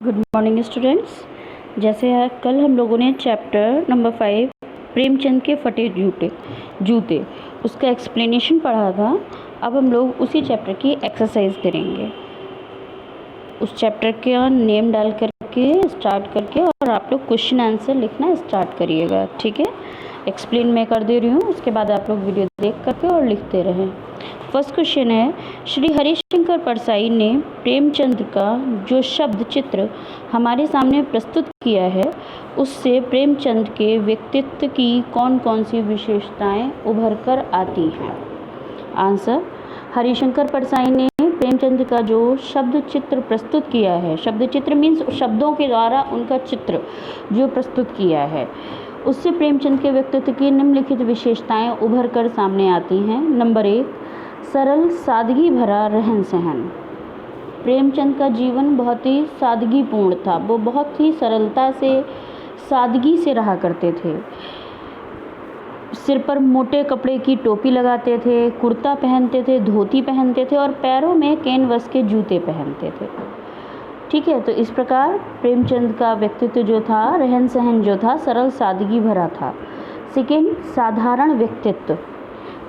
Good morning students. जैसे कल हम लोगों ने चैप्टर नंबर 5 प्रेमचंद के फटे जूते जूते उसका एक्सप्लेनेशन पढ़ा था। अब हम लोग उसी चैप्टर की एक्सरसाइज करेंगे। उस चैप्टर का नेम डाल करके स्टार्ट करके और आप लोग क्वेश्चन आंसर लिखना स्टार्ट करिएगा, ठीक है। एक्सप्लेन मैं कर दे रही हूँ, उसके बाद आप लोग वीडियो देख करके और लिखते रहें। फर्स्ट क्वेश्चन है, श्री हरिशंकर परसाई ने प्रेमचंद का जो शब्द चित्र हमारे सामने प्रस्तुत किया है उससे प्रेमचंद के व्यक्तित्व की कौन कौन सी विशेषताएं उभर कर आती हैं। आंसर, हरिशंकर परसाई ने प्रेमचंद का जो शब्द चित्र प्रस्तुत किया है, शब्द चित्र मीन्स शब्दों के द्वारा उनका चित्र जो प्रस्तुत किया है, उससे प्रेमचंद के व्यक्तित्व की निम्नलिखित विशेषताएं उभर कर सामने आती हैं। नंबर 1, सरल सादगी भरा रहन सहन। प्रेमचंद का जीवन बहुत ही सादगीपूर्ण था। वो बहुत ही सरलता से, सादगी से रहा करते थे। सिर पर मोटे कपड़े की टोपी लगाते थे, कुर्ता पहनते थे, धोती पहनते थे और पैरों में कैनवस के जूते पहनते थे, ठीक है। तो इस प्रकार प्रेमचंद का व्यक्तित्व जो था, रहन सहन जो था, सरल सादगी भरा था। सेकेंड, साधारण व्यक्तित्व।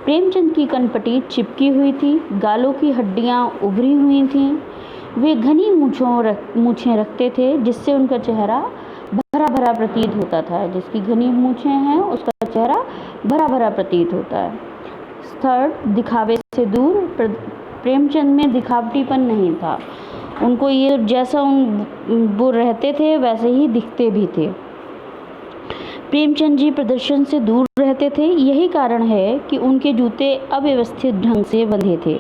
प्रेमचंद की कनपटी चिपकी हुई थी, गालों की हड्डियां उभरी हुई थीं। वे घनी मूछें रखते थे जिससे उनका चेहरा भरा भरा प्रतीत होता था। जिसकी घनी मूछें हैं उसका चेहरा भरा भरा प्रतीत होता है। थर्ड, दिखावे से दूर। प्रेमचंद में दिखावटीपन नहीं था। उनको ये जैसा वो रहते थे वैसे ही दिखते भी थे। प्रेमचंद जी प्रदर्शन से दूर रहते थे। यही कारण है कि उनके जूते अव्यवस्थित ढंग से बंधे थे।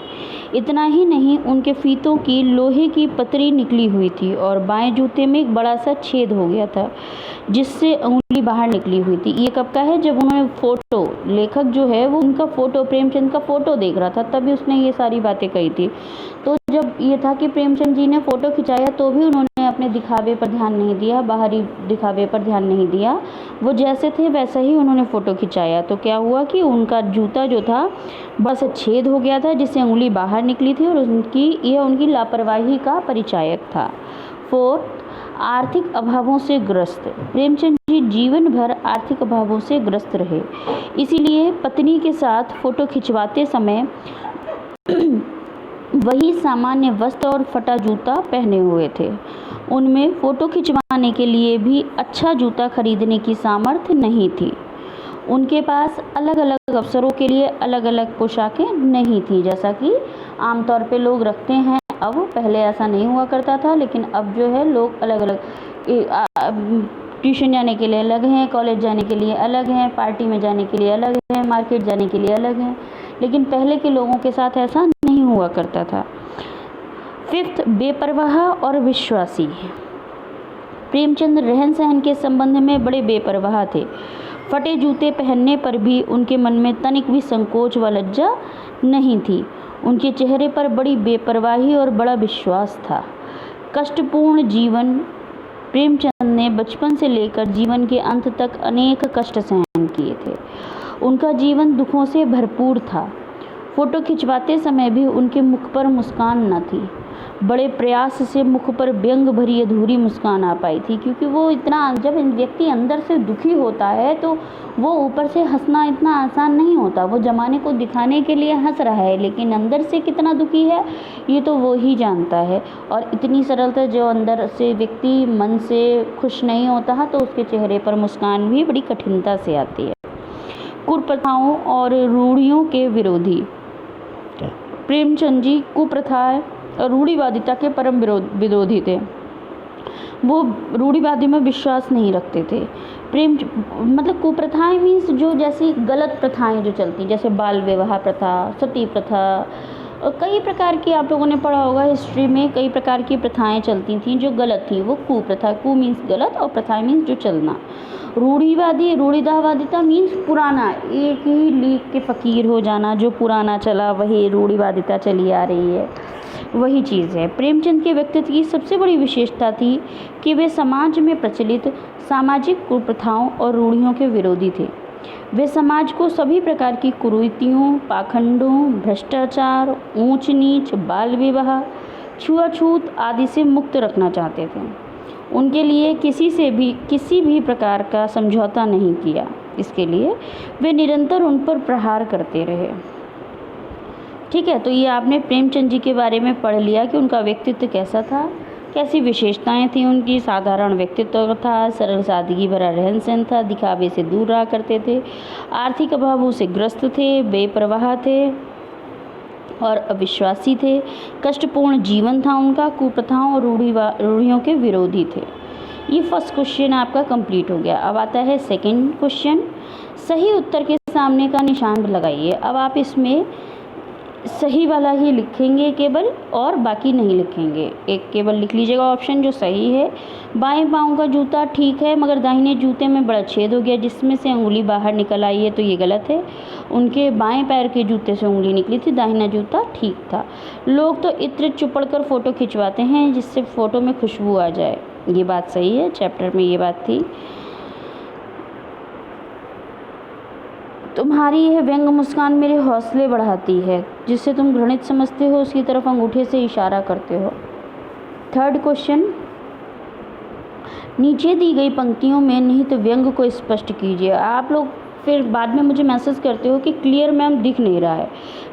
इतना ही नहीं, उनके फीतों की लोहे की पतरी निकली हुई थी और बाएं जूते में एक बड़ा सा छेद हो गया था जिससे उंगली बाहर निकली हुई थी। ये कब का है? जब उन्होंने फोटो, लेखक जो है वो उनका फोटो, प्रेमचंद का फोटो देख रहा था, तभी उसने ये सारी बातें कही थी। तो जब ये था कि प्रेमचंद जी ने फोटो खिंचाया तो भी उन्होंने अपने दिखावे पर ध्यान नहीं दिया, बाहरी दिखावे पर ध्यान नहीं दिया। वो जैसे थे वैसा ही उन्होंने फ़ोटो खिंचाया। तो क्या हुआ कि उनका जूता जो था बस छेद हो गया था जिससे उंगली बाहर निकली थी और उनकी लापरवाही का परिचायक था। फोर्थ, आर्थिक अभावों से ग्रस्त। प्रेमचंद जी जीवन भर आर्थिक अभावों से ग्रस्त रहे, इसीलिए पत्नी के साथ फ़ोटो खिंचवाते समय वही सामान्य वस्त्र और फटा जूता पहने हुए थे। उनमें फ़ोटो खिंचवाने के लिए भी अच्छा जूता खरीदने की सामर्थ्य नहीं थी। उनके पास अलग अलग अवसरों के लिए अलग अलग पोशाकें नहीं थी, जैसा कि आमतौर पे लोग रखते हैं। अब पहले ऐसा नहीं हुआ करता था, लेकिन अब जो है लोग अलग अलग, ट्यूशन जाने के लिए अलग हैं, कॉलेज जाने के लिए अलग हैं, पार्टी में जाने के लिए अलग हैं, मार्केट जाने के लिए अलग हैं, लेकिन पहले के लोगों के साथ ऐसा नहीं हुआ करता था। फिफ्थ, बेपरवाह और विश्वासी। प्रेमचंद रहन सहन के संबंध में बड़े बेपरवाह थे। फटे जूते पहनने पर भी उनके मन में तनिक भी संकोच व लज्जा नहीं थी। उनके चेहरे पर बड़ी बेपरवाही और बड़ा विश्वास था। कष्टपूर्ण जीवन। प्रेमचंद ने बचपन से लेकर जीवन के अंत तक अनेक कष्ट सहन किए थे। उनका जीवन दुखों से भरपूर था। फोटो खिंचवाते समय भी उनके मुख पर मुस्कान न थी। बड़े प्रयास से मुख पर व्यंग भरी अधूरी मुस्कान आ पाई थी, क्योंकि वो इतना, जब व्यक्ति अंदर से दुखी होता है तो वो ऊपर से हंसना इतना आसान नहीं होता। वो ज़माने को दिखाने के लिए हंस रहा है, लेकिन अंदर से कितना दुखी है ये तो वो ही जानता है। और इतनी सरलता, जो अंदर से व्यक्ति मन से खुश नहीं होता है तो उसके चेहरे पर मुस्कान भी बड़ी कठिनता से आती है। कुप्रथाओं और रूढ़ियों के विरोधी। प्रेमचंद जी कुप्रथाएं और रूढ़िवादिता के परम विरोधी थे। वो रूढ़िवादी में विश्वास नहीं रखते थे। मतलब कुप्रथाएं मीन्स जो जैसी गलत प्रथाएं जो चलती, जैसे बाल विवाह प्रथा, सती प्रथा, और कई प्रकार की, आप लोगों ने पढ़ा होगा हिस्ट्री में, कई प्रकार की प्रथाएं चलती थीं जो गलत थी। वो कुप्रथा, कु मीन्स गलत और प्रथा मीन्स जो चलना। रूढ़िवादिता मीन्स पुराना, एक ही लीक के फ़कीर हो जाना, जो पुराना चला वही रूढ़िवादिता चली आ रही है, वही चीज़ है। प्रेमचंद के व्यक्तित्व की सबसे बड़ी विशेषता थी कि वे समाज में प्रचलित सामाजिक कुप्रथाओं और रूढ़ियों के विरोधी थे। वे समाज को सभी प्रकार की कुरीतियों, पाखंडों, भ्रष्टाचार, ऊंच नीच, बाल विवाह, छुआछूत आदि से मुक्त रखना चाहते थे। उनके लिए किसी भी प्रकार का समझौता नहीं किया। इसके लिए वे निरंतर उन पर प्रहार करते रहे। ठीक है, तो ये आपने प्रेमचंद जी के बारे में पढ़ लिया कि उनका व्यक्तित्व कैसा था, कैसी विशेषताएं थी उनकी। साधारण व्यक्तित्व था, सरल सादगी भरा रहन सहन था, दिखावे से दूर रहा करते थे, आर्थिक अभावों से ग्रस्त थे, बेपरवाह थे और अविश्वासी थे। कष्टपूर्ण जीवन था उनका, कुप्रथाओं और रूढ़ियों के विरोधी थे। ये फर्स्ट क्वेश्चन आपका कंप्लीट हो गया। अब आता है सेकंड क्वेश्चन। सही उत्तर के सामने का निशान लगाइए। अब आप इसमें सही वाला ही लिखेंगे केवल, और बाकी नहीं लिखेंगे। एक केवल लिख लीजिएगा ऑप्शन जो सही है। बाएं पाँव का जूता ठीक है, मगर दाहिने जूते में बड़ा छेद हो गया जिसमें से उंगली बाहर निकल आई है, तो ये गलत है। उनके बाएं पैर के जूते से उंगली निकली थी, दाहिना जूता ठीक था। लोग तो इत्र चुपड़ कर फ़ोटो खिंचवाते हैं जिससे फ़ोटो में खुशबू आ जाए, ये बात सही है, चैप्टर में ये बात थी। तुम्हारी यह व्यंग मुस्कान मेरे हौसले बढ़ाती है, जिससे तुम घृणित समझते हो उसकी तरफ अंगूठे से इशारा करते हो। थर्ड क्वेश्चन, नीचे दी गई पंक्तियों में निहित व्यंग को स्पष्ट कीजिए। आप लोग फिर बाद में मुझे मैसेज करते हो कि क्लियर मैम दिख नहीं रहा है।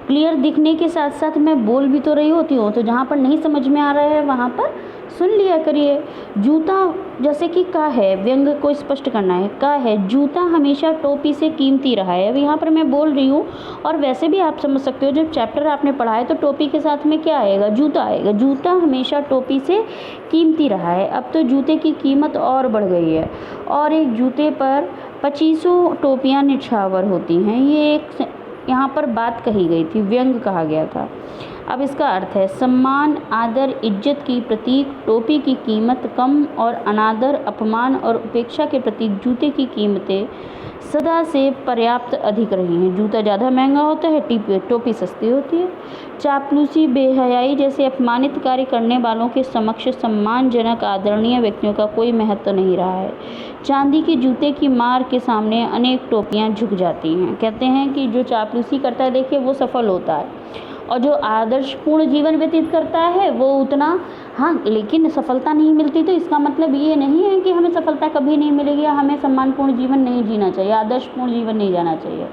क्लियर दिखने के साथ साथ मैं बोल भी तो रही होती हूँ, तो जहाँ पर नहीं समझ में आ रहा है वहाँ पर सुन लिया करिए। जूता जैसे कि का है, व्यंग को स्पष्ट करना है। का है, जूता हमेशा टोपी से कीमती रहा है। अब यहाँ पर मैं बोल रही हूँ, और वैसे भी आप समझ सकते हो जब चैप्टर आपने पढ़ा है तो टोपी के साथ में क्या आएगा, जूता आएगा। जूता हमेशा टोपी से कीमती रहा है। अब तो जूते की कीमत और बढ़ गई है, और एक जूते पर 2500 टोपियाँ निछावर होती हैं। ये एक यहाँ पर बात कही गई थी, व्यंग कहा गया था। अब इसका अर्थ है, सम्मान, आदर, इज्जत की प्रतीक टोपी की कीमत कम, और अनादर, अपमान और उपेक्षा के प्रतीक जूते की कीमतें सदा से पर्याप्त अधिक रही हैं। जूता ज़्यादा महंगा होता है, टोपी सस्ती होती है। चापलूसी, बेहयाई जैसे अपमानित कार्य करने वालों के समक्ष सम्मानजनक आदरणीय व्यक्तियों का कोई महत्व नहीं रहा है। चांदी के जूते की मार के सामने अनेक टोपियां झुक जाती हैं। कहते हैं कि जो चापलूसी करता है, देखिए, वो सफल होता है, और जो आदर्शपूर्ण जीवन व्यतीत करता है वो उतना, हाँ, लेकिन सफलता नहीं मिलती। तो इसका मतलब ये नहीं है कि हमें सफलता कभी नहीं मिलेगी या हमें सम्मानपूर्ण जीवन नहीं जीना चाहिए, आदर्शपूर्ण जीवन नहीं जाना चाहिए।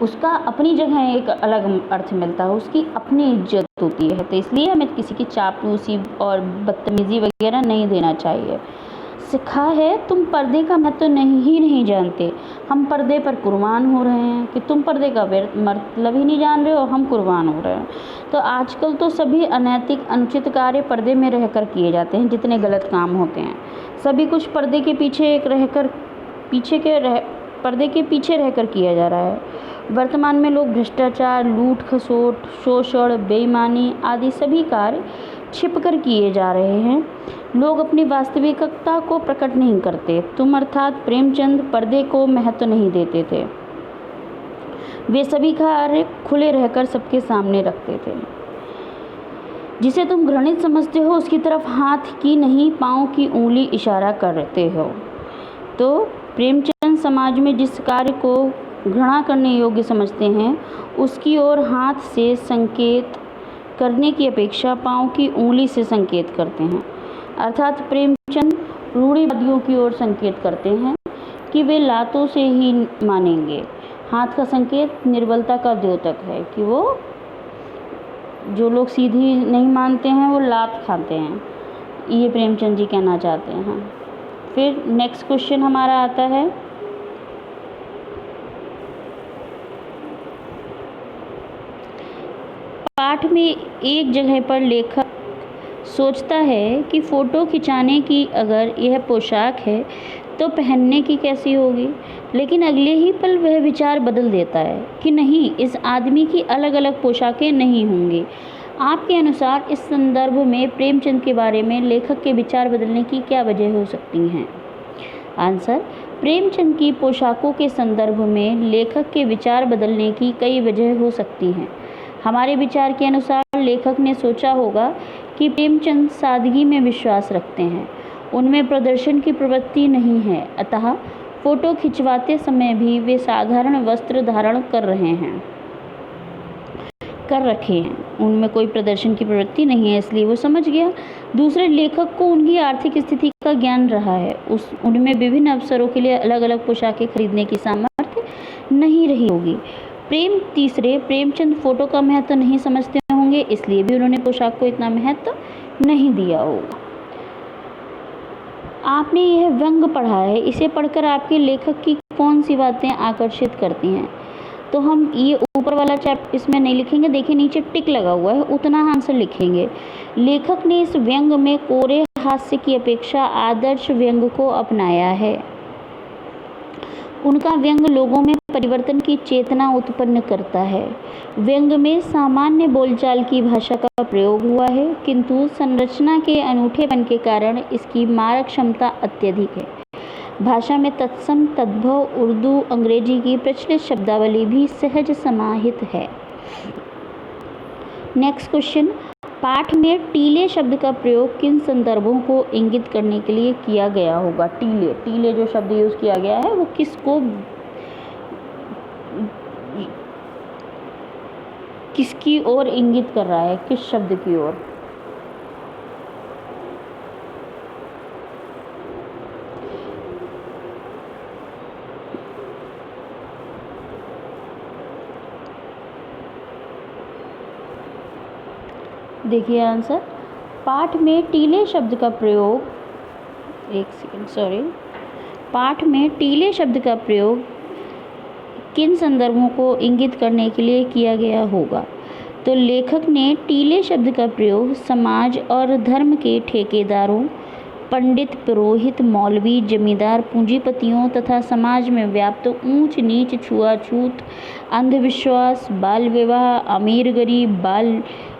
उसका अपनी जगह एक अलग अर्थ मिलता है, उसकी अपनी इज्जत होती है। तो इसलिए हमें किसी की चापलूसी और बदतमीजी वगैरह नहीं देना चाहिए। सिखा है, तुम पर्दे का महत्व नहीं जानते। हम पर्दे पर कुर्बान हो रहे हैं कि तुम पर्दे का मतलब ही नहीं जान रहे हो, हम कुर्बान हो रहे हैं। तो आजकल तो सभी अनैतिक, अनुचित कार्य पर्दे में रहकर किए जाते हैं। जितने गलत काम होते हैं सभी कुछ पर्दे के पीछे पर्दे के पीछे रहकर किया जा रहा है। वर्तमान में लोग भ्रष्टाचार, लूट खसोट, शोषण, बेईमानी आदि सभी कार्य छिपकर किए जा रहे हैं। लोग अपनी वास्तविकता को प्रकट नहीं करते। तुम अर्थात प्रेमचंद पर्दे को महत्व नहीं देते थे। वे सभी कार्य खुले रहकर सबके सामने रखते थे। जिसे तुम घृणित समझते हो उसकी तरफ हाथ की नहीं, पाँव की उंगली इशारा करते हो। तो प्रेमचंद समाज में जिस कार्य को घृणा करने योग्य समझते हैं उसकी ओर हाथ से संकेत करने की अपेक्षा पाँव की उंगली से संकेत करते हैं। अर्थात प्रेमचंद रूढ़िवादियों की ओर संकेत करते हैं कि वे लातों से ही मानेंगे। हाथ का संकेत निर्बलता का द्योतक है कि वो, जो लोग सीधी नहीं मानते हैं वो लात खाते हैं, ये प्रेमचंद जी कहना चाहते हैं। फिर नेक्स्ट क्वेश्चन हमारा आता है, पाठ में एक जगह पर लेखक सोचता है कि फ़ोटो खिंचाने की अगर यह पोशाक है तो पहनने की कैसी होगी, लेकिन अगले ही पल वह विचार बदल देता है कि नहीं, इस आदमी की अलग अलग पोशाकें नहीं होंगी। आपके अनुसार इस संदर्भ में प्रेमचंद के बारे में लेखक के विचार बदलने की क्या वजह हो सकती हैं? आंसर, प्रेमचंद की पोशाकों के संदर्भ में लेखक के विचार बदलने की कई वजह हो सकती हैं। हमारे विचार के अनुसार लेखक ने सोचा होगा कि प्रेमचंद सादगी में विश्वास रखते हैं, उनमें प्रदर्शन की प्रवृत्ति नहीं है, अतः फ़ोटो खिंचवाते समय भी वे साधारण वस्त्र धारण कर रखे हैं। उनमें कोई प्रदर्शन की प्रवृत्ति नहीं है, इसलिए वो समझ गया। दूसरे, लेखक को उनकी आर्थिक स्थिति का ज्ञान रहा है, उनमें विभिन्न अवसरों के लिए अलग अलग पोशाकें खरीदने की सामर्थ्य नहीं रही होगी। तीसरे, प्रेमचंद फोटो का महत्व नहीं समझते होंगे, इसलिए भी उन्होंने पोशाक को इतना महत्व नहीं दिया होगा। आपने यह व्यंग पढ़ा है, इसे पढ़कर आपके लेखक की कौन सी बातें आकर्षित करती हैं? तो हम ये ऊपर वाला चैप्टर इसमें नहीं लिखेंगे, देखिए नीचे टिक लगा हुआ है, उतना आंसर लिखेंगे। लेखक ने इस व्यंग में कोरे हास्य की अपेक्षा आदर्श व्यंग को अपनाया है। उनका व्यंग लोगों में परिवर्तन की चेतना उत्पन्न करता है। व्यंग में सामान्य बोलचाल की भाषा का प्रयोग हुआ है, किंतु संरचना के अनूठेपन के कारण इसकी मारक क्षमता अत्यधिक है। भाषा में तत्सम, तद्भव, उर्दू, अंग्रेजी की प्रचलित शब्दावली भी सहज समाहित है। नेक्स्ट क्वेश्चन, पाठ में टीले शब्द का प्रयोग किन संदर्भों को इंगित करने के लिए किया गया होगा? टीले जो शब्द यूज किया गया है वो किसकी ओर इंगित कर रहा है, किस शब्द की ओर? देखिए आंसर, पाठ में टीले शब्द का प्रयोग, पाठ में टीले शब्द का प्रयोग किन संदर्भों को इंगित करने के लिए किया गया होगा? तो लेखक ने टीले शब्द का प्रयोग समाज और धर्म के ठेकेदारों, पंडित, पुरोहित, मौलवी, जमींदार, पूंजीपतियों तथा समाज में व्याप्त ऊंच नीच, छुआछूत, अंधविश्वास, बाल विवाह, अमीर गरीब,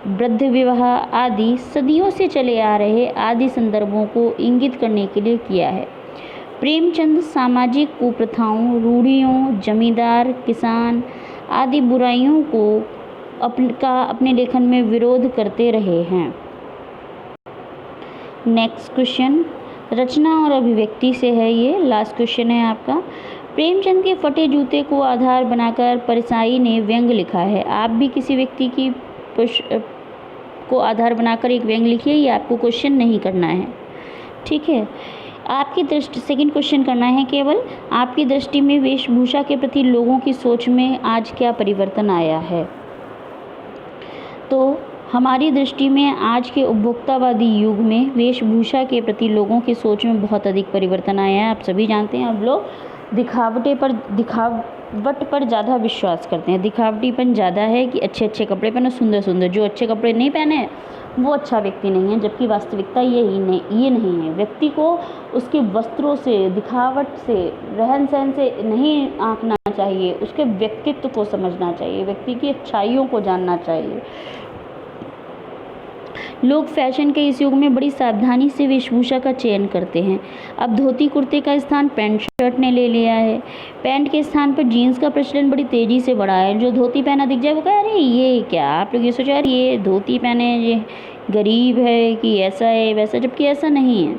वृद्ध विवाह आदि सदियों से चले आ रहे आदि संदर्भों को इंगित करने के लिए किया है। प्रेमचंद सामाजिक कुप्रथाओं, रूढ़ियों, जमींदार, किसान आदि बुराइयों को अपने लेखन में विरोध करते रहे हैं। नेक्स्ट क्वेश्चन, रचना और अभिव्यक्ति से है, ये लास्ट क्वेश्चन है आपका। प्रेमचंद के फटे जूते को आधार बनाकर परिसाई ने व्यंग लिखा है। आप भी किसी व्यक्ति की को आधार बनाकर एक व्यंग लिखिए, ये आपको क्वेश्चन नहीं करना है, ठीक है। आपकी दृष्टि, सेकंड क्वेश्चन करना है केवल, आपकी दृष्टि में वेशभूषा के प्रति लोगों की सोच में आज क्या परिवर्तन आया है? तो हमारी दृष्टि में आज के उपभोक्तावादी युग में वेशभूषा के प्रति लोगों की सोच में बहुत अधिक परिवर्तन आया है। आप सभी जानते हैं, अब लोग दिखावट पर ज़्यादा विश्वास करते हैं। दिखावटीपन ज़्यादा है कि अच्छे अच्छे कपड़े पहनो, सुंदर सुंदर। जो अच्छे कपड़े नहीं पहने वो अच्छा व्यक्ति नहीं है, जबकि वास्तविकता ये नहीं है। व्यक्ति को उसके वस्त्रों से, दिखावट से, रहन सहन से नहीं आंकना चाहिए, उसके व्यक्तित्व को समझना चाहिए, व्यक्ति की अच्छाइयों को जानना चाहिए। लोग फैशन के इस युग में बड़ी सावधानी से वेशभूषा का चयन करते हैं। अब धोती कुर्ते का स्थान पैंट शर्ट ने ले लिया है। पैंट के स्थान पर जीन्स का प्रचलन बड़ी तेज़ी से बढ़ा है। जो धोती पहना दिख जाए वो कहे अरे ये क्या, आप लोग ये सोचो यार ये धोती पहने ये गरीब है कि ऐसा है वैसा, जबकि ऐसा नहीं है।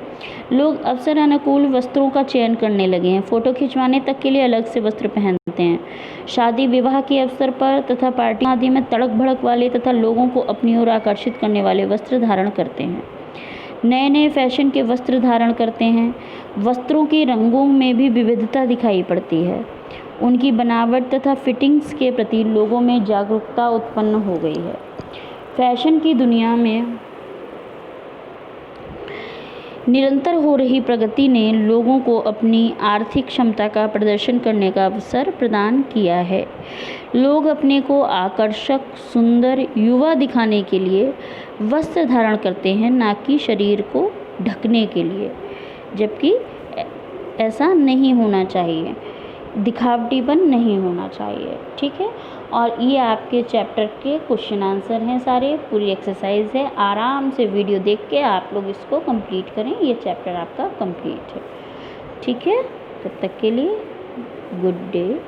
लोग अवसर अनुकूल वस्त्रों का चयन करने लगे हैं। फ़ोटो खिंचवाने तक के लिए अलग से वस्त्र पहनते हैं। शादी विवाह के अवसर पर तथा पार्टी आदि में तड़क भड़क वाले तथा लोगों को अपनी ओर आकर्षित करने वाले वस्त्र धारण करते हैं। नए नए फैशन के वस्त्र धारण करते हैं। वस्त्रों के रंगों में भी विविधता दिखाई पड़ती है। उनकी बनावट तथा फिटिंग्स के प्रति लोगों में जागरूकता उत्पन्न हो गई है। फैशन की दुनिया में निरंतर हो रही प्रगति ने लोगों को अपनी आर्थिक क्षमता का प्रदर्शन करने का अवसर प्रदान किया है। लोग अपने को आकर्षक, सुंदर, युवा दिखाने के लिए वस्त्र धारण करते हैं, ना कि शरीर को ढकने के लिए, जबकि ऐसा नहीं होना चाहिए। दिखावटीपन नहीं होना चाहिए, ठीक है। और ये आपके चैप्टर के क्वेश्चन आंसर हैं, सारे पूरी एक्सरसाइज है। आराम से वीडियो देख के आप लोग इसको कंप्लीट करें, ये चैप्टर आपका कंप्लीट है, ठीक है। तब तक के लिए गुड डे।